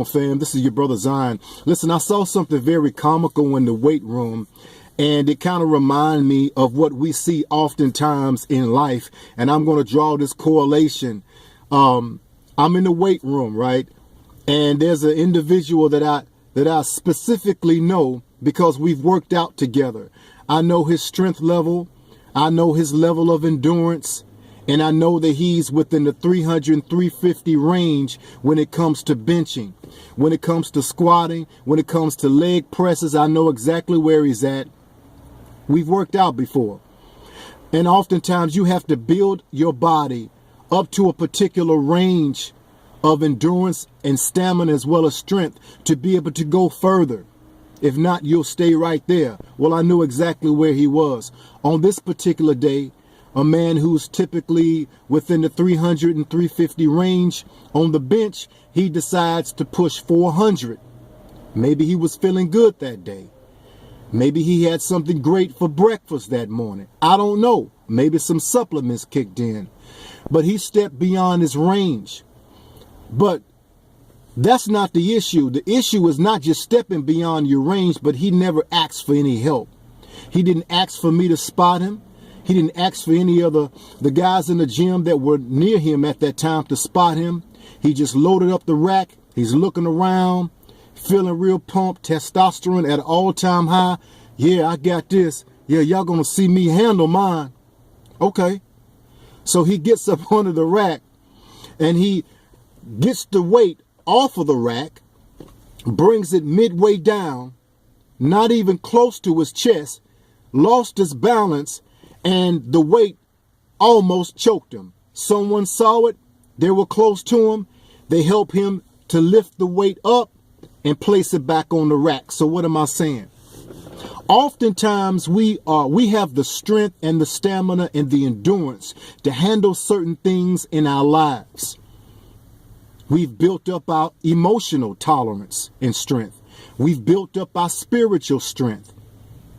Fam, this is your brother Zion. Listen, I saw something very comical in the weight room, and it kind of reminded me of what we see oftentimes in life. And I'm going to draw this correlation. I'm in the weight room, right? And there's an individual that I specifically know because we've worked out together. I know his strength level. I know his level of endurance. And I know that he's within the 300, 350 range when it comes to benching, when it comes to squatting, when it comes to leg presses. I know exactly where he's at. We've worked out before. And oftentimes you have to build your body up to a particular range of endurance and stamina as well as strength to be able to go further. If not, you'll stay right there. Well, I knew exactly where he was. On this particular day, a man who's typically within the 300 and 350 range on the bench, he decides to push 400. Maybe he was feeling good that day. Maybe he had something great for breakfast that morning. I don't know. Maybe some supplements kicked in. But he stepped beyond his range. But that's not the issue. The issue is not just stepping beyond your range, but he never asked for any help. He didn't ask for me to spot him. He didn't ask for any other the guys in the gym that were near him at that time to spot him. He just loaded up the rack. He's looking around, feeling real pumped, testosterone at an all-time high. Yeah, I got this. Yeah, y'all gonna see me handle mine. Okay. So he gets up under the rack and he gets the weight off of the rack, brings it midway down, not even close to his chest, lost his balance, and the weight almost choked him. Someone saw it. They were close to him. They helped him to lift the weight up and place it back on the rack. So what am I saying? Oftentimes we have the strength and the stamina and the endurance to handle certain things in our lives. We've built up our emotional tolerance and strength. We've built up our spiritual strength.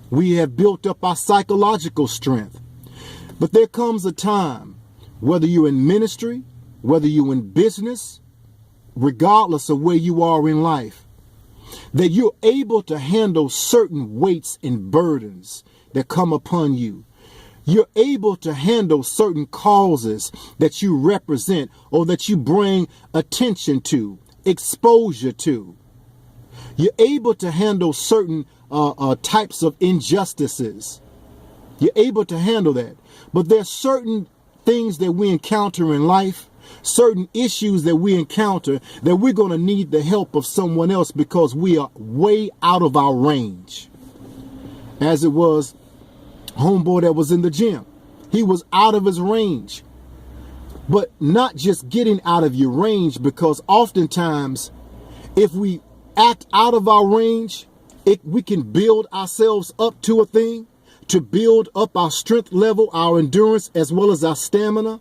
We have built up our psychological strength. But there comes a time, whether you're in ministry, whether you're in business, regardless of where you are in life, that you're able to handle certain weights and burdens that come upon you. You're able to handle certain causes that you represent or that you bring attention to, exposure to. You're able to handle certain types of injustices. You're able to handle that. But there's certain things that we encounter in life, certain issues that we encounter that we're going to need the help of someone else because we are way out of our range. As it was homeboy that was in the gym. He was out of his range. But not just getting out of your range, because oftentimes if we act out of our range, we can build ourselves up to a thing, to build up our strength level, our endurance, as well as our stamina.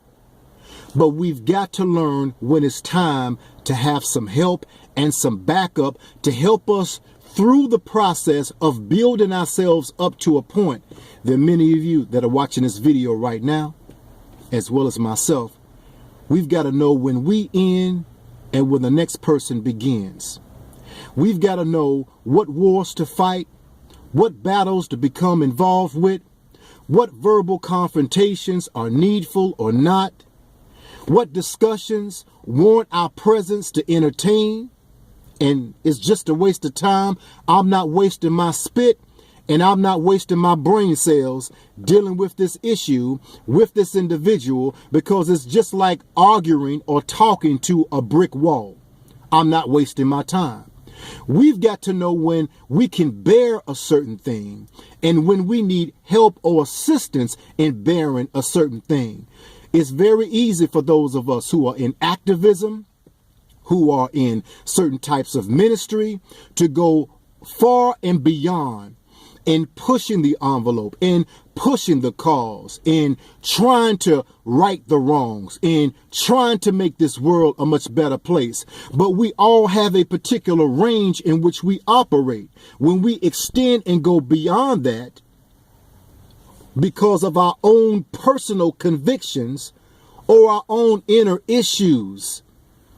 But we've got to learn when it's time to have some help and some backup to help us through the process of building ourselves up to a point. There are many of you that are watching this video right now, as well as myself. We've got to know when we end and when the next person begins. We've got to know what wars to fight, what battles to become involved with, what verbal confrontations are needful or not, what discussions warrant our presence to entertain, and it's just a waste of time. I'm not wasting my spit and I'm not wasting my brain cells dealing with this issue with this individual, because it's just like arguing or talking to a brick wall. I'm not wasting my time. We've got to know when we can bear a certain thing and when we need help or assistance in bearing a certain thing. It's very easy for those of us who are in activism, who are in certain types of ministry, to go far and beyond in pushing the envelope, in pushing the cause, in trying to right the wrongs, in trying to make this world a much better place. But we all have a particular range in which we operate. When we extend and go beyond that, because of our own personal convictions or our own inner issues,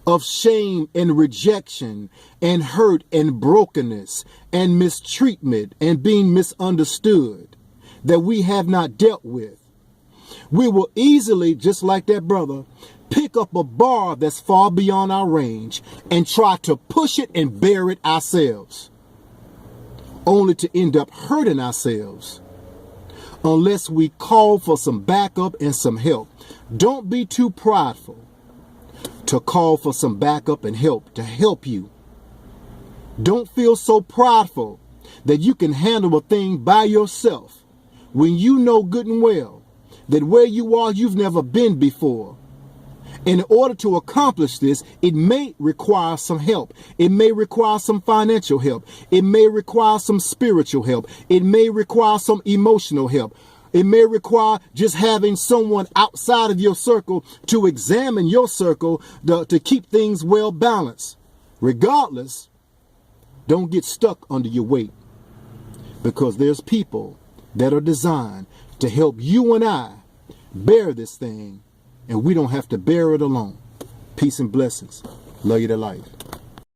of shame and rejection and hurt and brokenness and mistreatment and being misunderstood that we have not dealt with. We will easily, just like that brother, pick up a bar that's far beyond our range and try to push it and bear it ourselves, only to end up hurting ourselves unless we call for some backup and some help. Don't be too prideful to call for some backup and help to help you. Don't feel so prideful that you can handle a thing by yourself when you know good and well that where you are, you've never been before. In order to accomplish this, it may require some help. It may require some financial help. It may require some spiritual help. It may require some emotional help. It may require just having someone outside of your circle to examine your circle to keep things well balanced. Regardless, don't get stuck under your weight, because there's people that are designed to help you and I bear this thing, and we don't have to bear it alone. Peace and blessings. Love you to life.